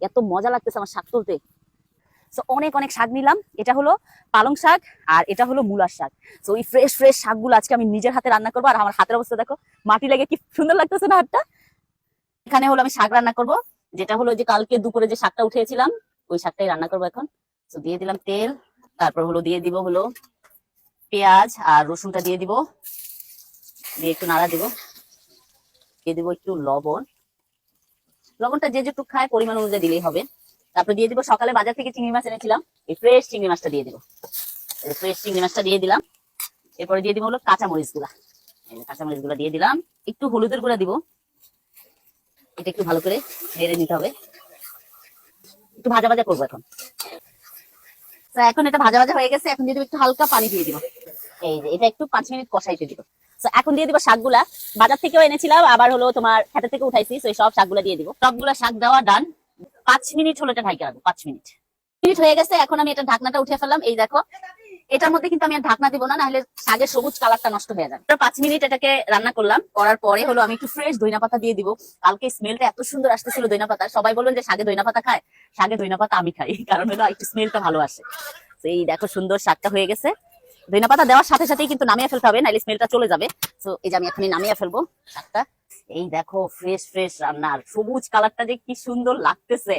এত মজা লাগতেছে আমার শাক তুলতে। তো অনেক অনেক শাক নিলাম। এটা হলো পালং শাক আর এটা হলো মূলার শাক। তো এই ফ্রেশ ফ্রেশ শাকগুলো আজকে আমি নিজের হাতে রান্না করবো। আর আমার হাতের অবস্থা দেখো, মাটি লেগে কি সুন্দর লাগতেছে না হাতটা। এখানে হলো আমি শাক রান্না করব, যেটা হলো যে কালকে দুপুরে যে শাকটা উঠিয়েছিলাম ওই শাকটাই রান্না করবো এখন। তো দিয়ে দিলাম তেল, তারপর হলো দিয়ে দিব হলো পেঁয়াজ আর রসুনটা দিয়ে দিব, দিয়ে একটু নাড়া দিব, দিয়ে দিব একটু লবণ। লবণটা যে যেটুকু খায় পরিমাণ অনুযায়ী দিলেই হবে। তারপর দিয়ে দিব সকালে বাজার থেকে চিংড়ি মাছ এনেছিলাম, এই ফ্রেশ চিংড়ি মাছটা দিয়ে দিব। ফ্রেশ চিংড়ি মাছটা দিয়ে দিলাম। এরপরে দিয়ে দিব হলো কাঁচা মরিচ গুলা, কাঁচা মরিচ গুলা দিয়ে দিলাম। একটু হলুদের গুঁড়া দিব, এটা একটু ভালো করে নেড়ে নিতে হবে। একটু ভাজা ভাজা করবো এখন। এখন এটা ভাজা ভাজা হয়ে গেছে, এখন দিয়ে দিব একটু হালকা পানি দিয়ে দিব। এই যে এটা একটু 5 মিনিট কষাইতে দিব। এখন দিয়ে দিব শাকগুলা, বাজার থেকেও এনেছিলাম আবার হলো তোমার খেতে থেকে উঠাইছি, তো সব শাকগুলা দিয়ে দিব। সবগুলা শাক দেওয়া ডান। 5 মিনিট হলো এটা ঢাকা রাখবো, 5 মিনিট। মিনিট হয়ে গেছে, এখন আমি এটা ঢাকনাটা উঠে ফেললাম। এই দেখো, এটার মধ্যে কিন্তু আমি আর ঢাকনা দিব না, নাহলে শাকের সবুজ কালারটা নষ্ট হয়ে যাবে। 5 মিনিট এটাকে রান্না করলাম, করার পরে হলো আমি একটু ফ্রেশ ধইনা পাতা দিয়ে দিব। কালকে স্মেলটা এত সুন্দর আসতেছিল ধইনা পাতা, সবাই বলবেন যে শাকে ধইনা পাতা খায়, শাকে ধইনা পাতা আমি খাই, কারণ হলো একটু স্মেলটা ভালো আসে। তো এই দেখো সুন্দর শাকটা হয়ে গেছে। ধইনা পাতা দেওয়ার সাথে সাথেই কিন্তু নামিয়ে ফেলতে হবে, নাহলে স্মেলটা চলে যাবে। তো এই যে আমি এখনই নামিয়ে ফেলবো শাকটা। এই দেখো ফ্রেশ ফ্রেশ রান্নার সবুজ কালারটা যে কি সুন্দর লাগতেছে।